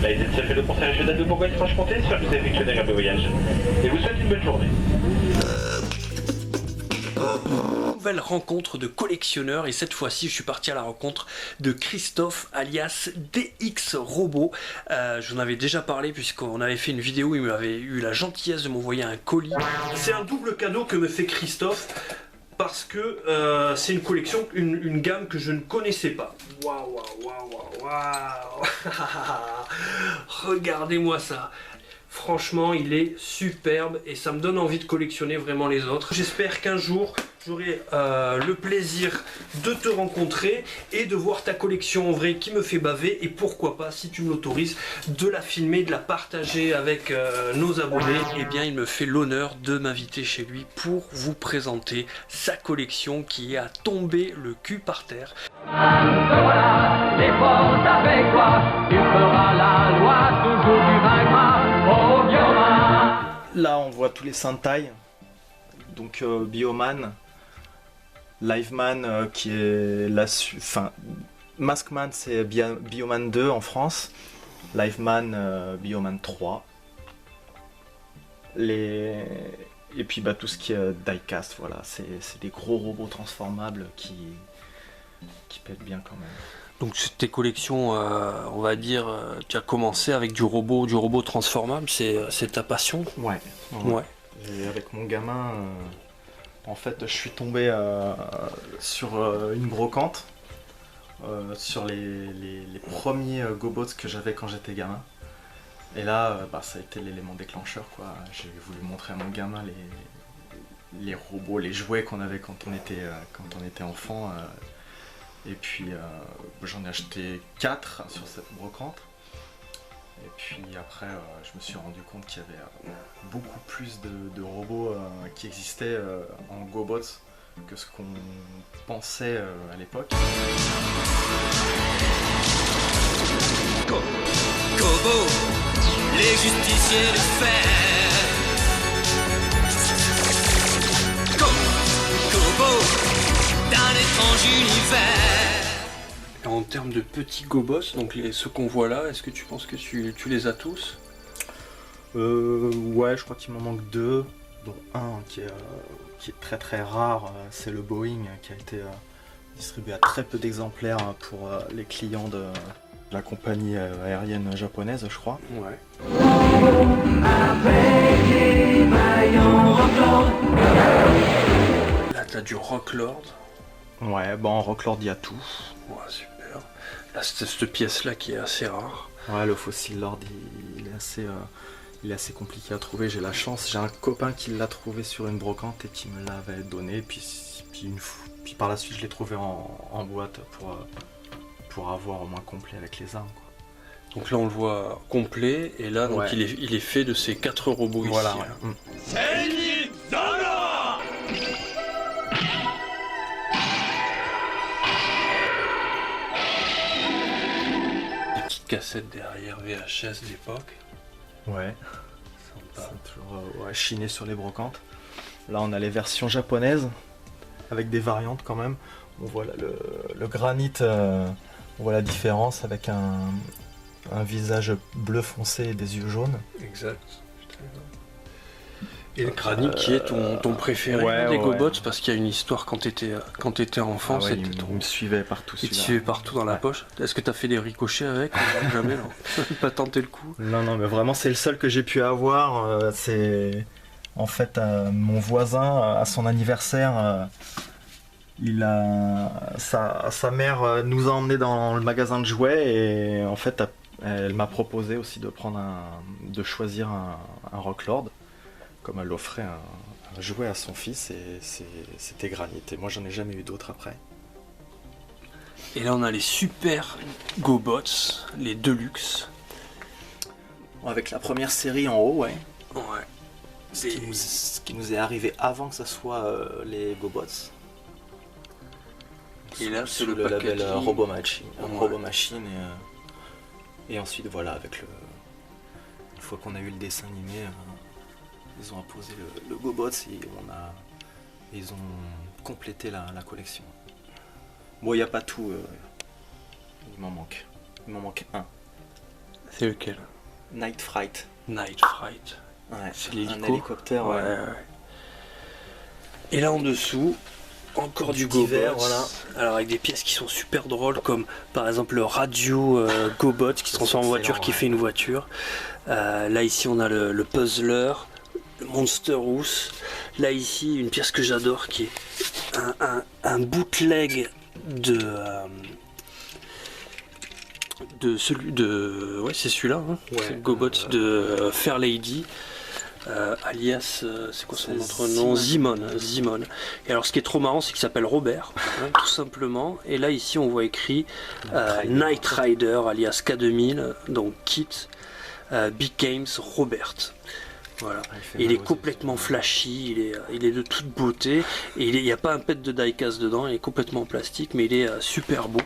La SNCF et le conseil régional de Bourgogne-Franche-Comté souhaite vous effectuer un agréable voyage et vous souhaite une bonne journée. Nouvelle rencontre de collectionneurs et cette fois-ci je suis parti à la rencontre de Christophe alias DX Robot. J'en avais déjà parlé puisqu'on avait fait une vidéo où il m'avait eu la gentillesse de m'envoyer un colis. C'est un double cadeau que me fait Christophe parce que c'est une collection, une gamme que je ne connaissais pas. Waouh, waouh, waouh, waouh. Regardez-moi ça. Franchement, il est superbe et ça me donne envie de collectionner vraiment les autres. J'espère qu'un jour, j'aurai le plaisir de te rencontrer et de voir ta collection en vrai qui me fait baver. Et pourquoi pas, si tu me l'autorises, de la filmer, de la partager avec nos abonnés. Eh bien, il me fait l'honneur de m'inviter chez lui pour vous présenter sa collection qui a tombé le cul par terre. Voilà, les forces avec toi, tu feras la loi, toujours tu vaincras. Là on voit tous les Sentai, donc Bioman, Liveman qui est la enfin Maskman c'est Bioman 2 en France, Liveman Bioman 3, et puis bah, tout ce qui est diecast, voilà, c'est des gros robots transformables qui pètent bien quand même. Donc tes collections, on va dire, tu as commencé avec du robot transformable, c'est ta passion? Ouais. Et avec mon gamin, en fait, je suis tombé sur une brocante, sur les premiers GoBots que j'avais quand j'étais gamin. Et là, ça a été l'élément déclencheur, quoi. J'ai voulu montrer à mon gamin les robots, les jouets qu'on avait quand on était enfant. Et puis j'en ai acheté 4 sur cette brocante. Et puis après je me suis rendu compte qu'il y avait beaucoup plus de robots qui existaient en GoBots que ce qu'on pensait à l'époque. Gobo, les justiciers de fer. Gobo, d'un étrange univers. En termes de petits GoBots, donc ceux qu'on voit là, est-ce que tu penses que tu les as tous? Ouais, je crois qu'il m'en manque 2, dont un qui est très très rare, c'est le Boeing qui a été distribué à très peu d'exemplaires pour les clients de la compagnie aérienne japonaise, je crois. Ouais. Là t'as du Rocklord. Ouais, en Rocklord il y a tout. Ouais, super. Là c'est cette pièce là qui est assez rare. Ouais, le Fossil Lord il est assez compliqué à trouver, j'ai la chance. J'ai un copain qui l'a trouvé sur une brocante et qui me l'avait donné, puis par la suite je l'ai trouvé en boîte pour avoir au moins complet avec les armes, quoi. Donc là on le voit complet et là donc, ouais. il est fait de ces 4 robots voilà, ici. Ouais. Des petites cassettes derrière VHS d'époque. Ouais. Sympa. C'est toujours chiné sur les brocantes. Là on a les versions japonaises avec des variantes quand même. On voit là, le granit, on voit la différence avec un visage bleu foncé et des yeux jaunes. Exact. Et le granit qui est ton préféré des GoBots parce qu'il y a une histoire quand t'étais enfant, ouais, c'était il me suivait partout. Il te suivait partout dans la poche. Est-ce que t'as fait des ricochets avec? Jamais, non. Pas tenté le coup. Non, mais vraiment c'est le seul que j'ai pu avoir. C'est en fait mon voisin à son anniversaire. Sa mère nous a emmenés dans le magasin de jouets et en fait elle m'a proposé aussi de choisir un Rocklord, comme elle offrait un jouet à son fils, et c'était Granit. Et moi j'en ai jamais eu d'autres après. Et là on a les super GoBots, les Deluxe. Avec la première série en haut, ouais. Ouais. Ce qui nous est arrivé avant que ça soit les GoBots. Et là c'est le label packaging. Robomachine. Ouais. Robomachine et ensuite voilà, avec une fois qu'on a eu le dessin animé, ils ont apposé le GoBots et ils ont complété la collection. Bon, il n'y a pas tout, il m'en manque un. C'est lequel? Night Fright. Night Fright. Ouais, C'est un l'hélico. hélicoptère. Ouais, Ouais. ouais. Et là en dessous, encore du divers, GoBot. voilà. Alors avec des pièces qui sont super drôles, comme par exemple le radio GoBot qui se transforme en voiture, qui fait une voiture. Là ici on a le Puzzler, le Monsterous. Là ici une pièce que j'adore qui est un bootleg de celui de... Ouais, c'est celui-là, hein. Ouais. C'est le GoBot de Fair Lady. Alias, c'est quoi son autre nom? Zimon. Et alors ce qui est trop marrant, c'est qu'il s'appelle Robert, hein, tout simplement. Et là ici on voit écrit Night Rider alias K2000, donc Kit becomes Robert. Voilà. Et il est complètement flashy, il est de toute beauté. Et il n'y a pas un pet de diecast dedans, il est complètement en plastique, mais il est super beau.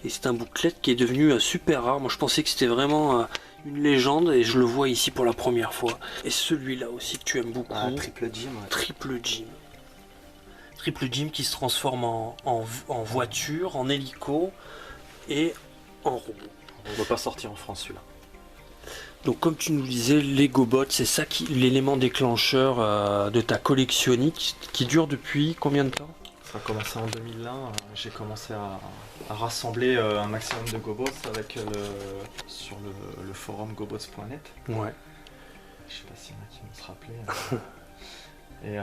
Et c'est un booklet qui est devenu super rare. Moi je pensais que c'était vraiment une légende et je le vois ici pour la première fois. Et celui-là aussi que tu aimes beaucoup. Triple Jim. Ouais. Triple Jim. Triple Jim qui se transforme en voiture, en hélico et en robot. On ne va pas sortir en France celui-là. Donc comme tu nous disais, les GoBots, c'est ça l'élément déclencheur de ta collection qui dure depuis combien de temps? Ça a commencé en 2001, j'ai commencé à rassembler un maximum de GoBots sur le forum gobots.net. Ouais. Je sais pas s'il y en a qui vont se rappeler. Et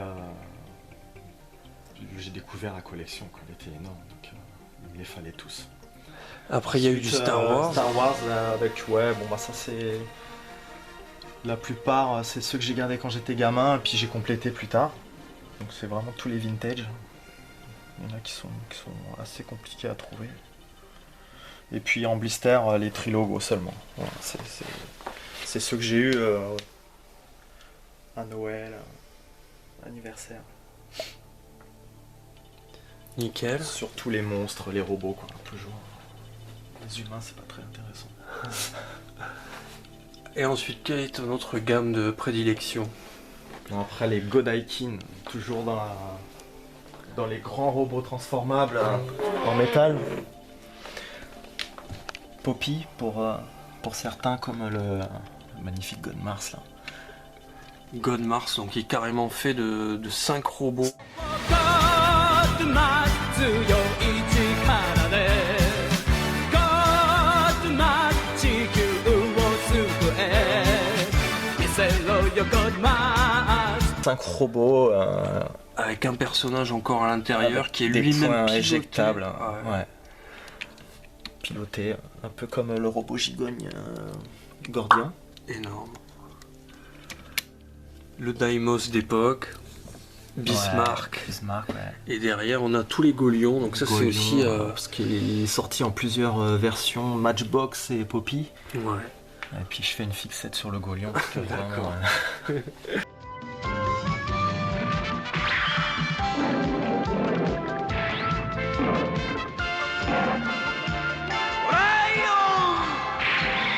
j'ai découvert la collection, quoi. Elle était énorme, donc il les fallait tous. Après il y a eu du Star Wars. Star Wars avec, ouais, bon bah ça c'est... La plupart c'est ceux que j'ai gardés quand j'étais gamin, et puis j'ai complété plus tard. Donc c'est vraiment tous les vintage. Il y en a qui sont assez compliqués à trouver. Et puis en blister, les trilogos seulement. Voilà, c'est ceux que j'ai eu à Noël, anniversaire. Nickel. Surtout les monstres, les robots, quoi, toujours. Les humains, c'est pas très intéressant. Et ensuite, quelle est ton autre gamme de prédilection? Bon, après les Godaikin, toujours dans les grands robots transformables en métal. Poppy pour certains, comme le magnifique God Mars là. God Mars, donc qui est carrément fait de 5 robots. Cinq robots Avec un personnage encore à l'intérieur qui est des lui-même poings piloté. éjectables. Ouais. Ouais. Piloté, un peu comme le robot gigogne gordien. Énorme. Le Daimos d'époque. Bismarck. Ouais, Bismarck, ouais. Et derrière on a tous les Gaulions, donc ça c'est Gaulion, aussi... parce qu'il est sorti en plusieurs versions, Matchbox et Poppy. Ouais. Et puis je fais une fixette sur le Gaulion parce que D'accord. vraiment,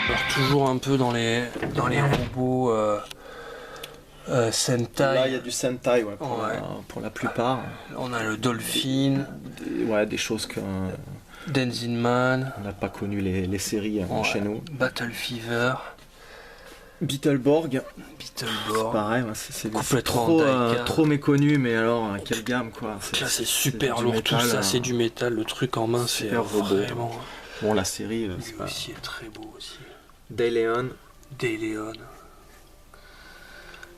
Alors toujours un peu dans les robots Sentai. là il y a du Sentai, ouais, Ouais. pour la plupart. On a le Dolphin, Des choses qu'on Dancing Man, n'a pas connu les séries ouais, chez nous. Battle Fever, Beetleborg, Beetleborg. pareil, ouais, c'est Complètement trop, die-cast. trop méconnu, mais alors quelle gamme quoi. Là c'est super du lourd, métal, tout ça hein. c'est du métal, le truc en main c'est Super robot. vraiment... Bon, la série, Lui c'est pas... aussi est très beau aussi. Dayleon. Dayleon.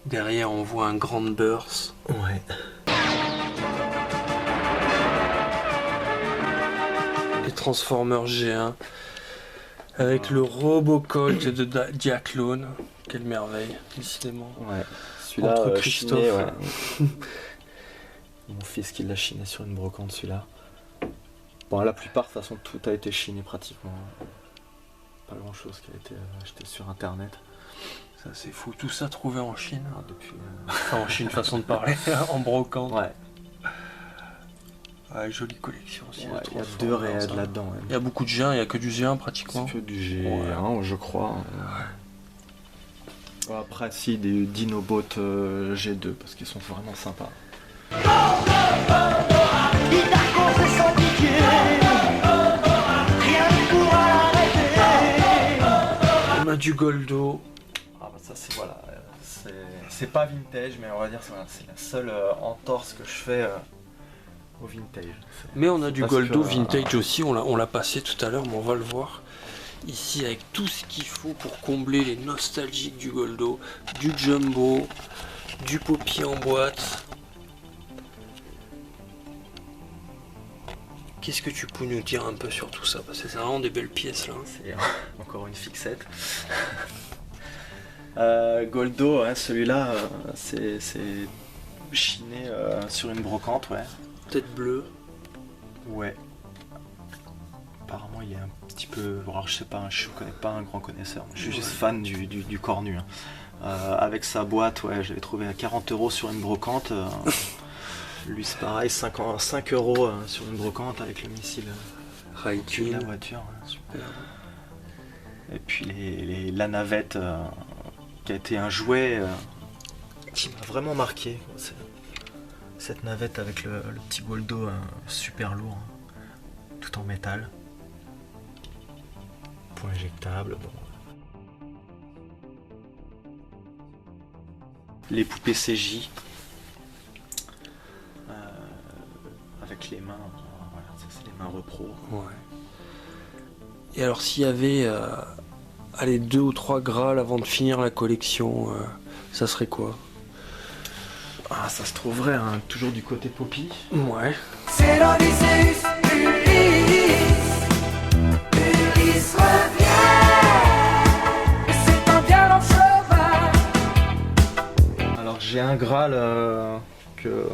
Derrière on voit un Grand Burst. Ouais. Les Transformers G1. Avec le Robocolt de Diaclone. Quelle merveille, décidément. Ouais. Celui-là, Entre Christophe. chiné, ouais. Mon fils qui l'a chiné sur une brocante, celui-là. Bon, la plupart, de toute façon, tout a été chiné pratiquement. Pas grand-chose qui a été acheté sur Internet. Ça c'est fou, tout ça trouvé en Chine. Ah, depuis... Enfin en Chine, façon de parler, en brocante. Ouais. Ouais, jolie collection aussi. Ouais, de il y a Transformers, deux réels ça. là-dedans. Ouais. Il y a beaucoup de G1, il n'y a que du G1 pratiquement. C'est que du G1, je crois. Ouais, après, si, des Dinobots G2, parce qu'ils sont vraiment sympas. a du Goldo. Ah bah ça c'est voilà, c'est pas vintage, mais on va dire voilà, c'est la seule entorse que je fais au vintage. Mais on a du parce Goldo que, vintage aussi, on l'a passé tout à l'heure, mais on va le voir. Ici avec tout ce qu'il faut pour combler les nostalgiques du Goldo, du Jumbo, du Poppy en boîte. Qu'est-ce que tu peux nous dire un peu sur tout ça? Parce que c'est vraiment des belles pièces là. C'est encore une fixette. Goldo, hein, celui-là, c'est chiné sur une brocante, ouais. Tête bleue. Ouais. Apparemment, il est un petit peu. Alors, je sais pas, je connais pas un grand connaisseur. Je suis juste fan du corps nu. Hein. Avec sa boîte, ouais, je l'avais trouvé à 40 € sur une brocante. Lui, c'est pareil, 5 € sur une brocante avec le missile au-dessus de la voiture. Ouais, super. Et puis la navette qui a été un jouet qui m'a vraiment marqué. Cette navette avec le petit Goldo super lourd, tout en métal. Point éjectable. Bon. Les poupées CJ. Avec les mains, voilà, ça c'est les mains repro. Ouais. Et alors s'il y avait allez, 2 ou 3 Graal avant de finir la collection, ça serait quoi? Ah, ça se trouverait hein, toujours du côté Poppy. Ouais. C'est l'Odysseus, Ulysse revient, et c'est un violent cheval. Alors j'ai un Graal que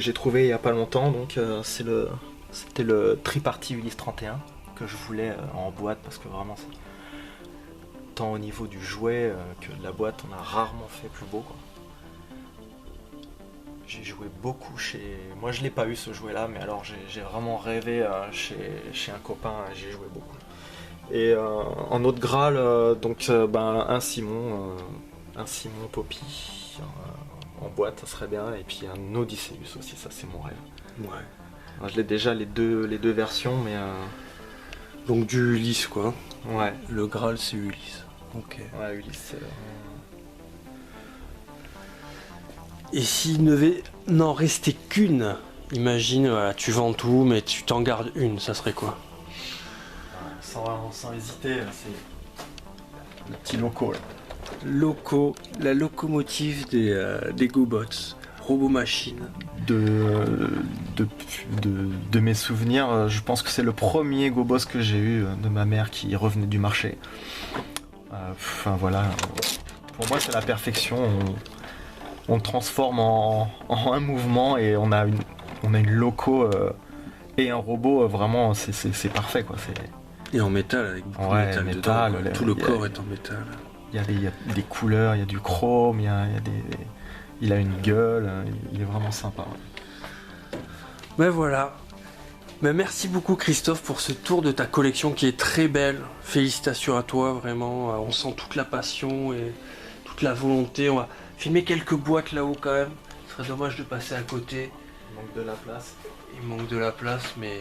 j'ai trouvé il y a pas longtemps, donc c'était le Triparty Ulysse 31 que je voulais en boîte parce que vraiment tant au niveau du jouet que de la boîte on a rarement fait plus beau quoi. J'ai joué beaucoup moi je l'ai pas eu ce jouet là, mais alors j'ai vraiment rêvé chez un copain, j'ai joué beaucoup. Et en autre Graal, donc un Simon Poppy en boîte, ça serait bien, et puis un Odysseus aussi, ça c'est mon rêve. Ouais. Alors, je l'ai déjà les deux versions, mais Donc du Ulysse quoi. ouais. Le Graal c'est Ulysse. Ok. Ouais, Ulysse. Et s'il n'en restait qu'une, imagine, voilà, tu vends tout, mais tu t'en gardes une, ça serait quoi? Sans hésiter, c'est le petit loco là. Loco, la locomotive des GoBots, robot machine. De mes souvenirs, je pense que c'est le premier GoBoss que j'ai eu de ma mère qui revenait du marché. Enfin voilà, pour moi c'est la perfection. On transforme en un mouvement et on a une loco et un robot, vraiment c'est parfait quoi. Et en métal, avec beaucoup Ouais, de métal métal, dedans. Tout le corps est en métal. Il y a des couleurs, il y a du chrome, il a une gueule, il est vraiment sympa. Ouais. Mais voilà. Mais merci beaucoup Christophe pour ce tour de ta collection qui est très belle. Félicitations à toi, vraiment. On sent toute la passion et toute la volonté. On va filmer quelques boîtes là-haut quand même. Ce serait dommage de passer à côté. Il manque de la place, Il manque de la place, mais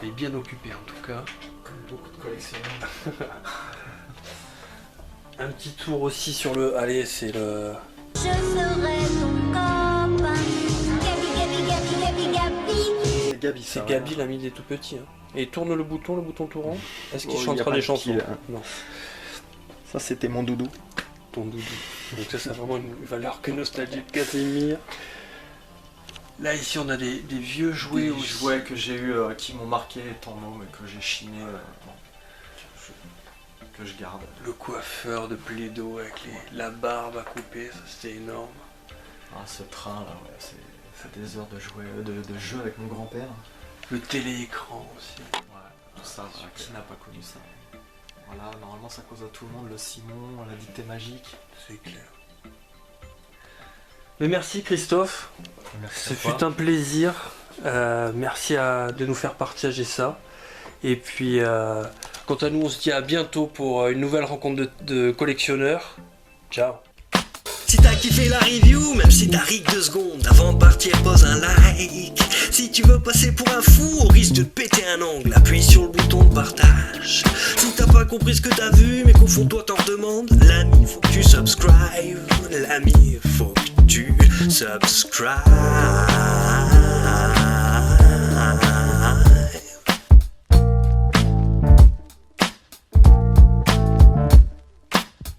elle est bien occupée en tout cas. comme beaucoup de collectionneurs. Un petit tour aussi sur le... Allez, c'est le... Je serai ton copain. Gabi, Gabi. C'est Gabi, ça. C'est Gabi l'ami des tout petits. Hein. Et tourne le bouton tout rond. Est-ce qu'il Oh, y a chantera pas des de chansons kill, hein. Non, Ça, c'était mon doudou. ton doudou. Donc ça a vraiment une valeur que nostalgique. Casimir. Là ici on a des vieux jouets Des aussi. jouets que j'ai eu qui m'ont marqué étant môme et que j'ai chiné, que je garde. Le coiffeur de Plaido avec la barbe à couper, ça c'était énorme. Ah, ce train là, ouais, c'est des heures de jeu avec mon grand-père. Le téléécran aussi. Ouais, tout ça, voilà, qui n'a pas connu ça? Voilà, normalement ça cause à tout le monde, le Simon, la dictée magique. C'est clair. Mais merci Christophe, Merci ce à toi. fut un plaisir. Merci de nous faire partager ça. Et puis, quant à nous, on se dit à bientôt pour une nouvelle rencontre de collectionneurs. Ciao. Si t'as kiffé la review, même si t'as rig 2 secondes, avant de partir pose un like. Si tu veux passer pour un fou, au risque de te péter un ongle, appuie sur le bouton de partage. Si t'as pas compris ce que t'as vu, mais qu'au fond toi t'en redemandes, l'ami faut que tu subscribes. L'ami faut que tu subscribes.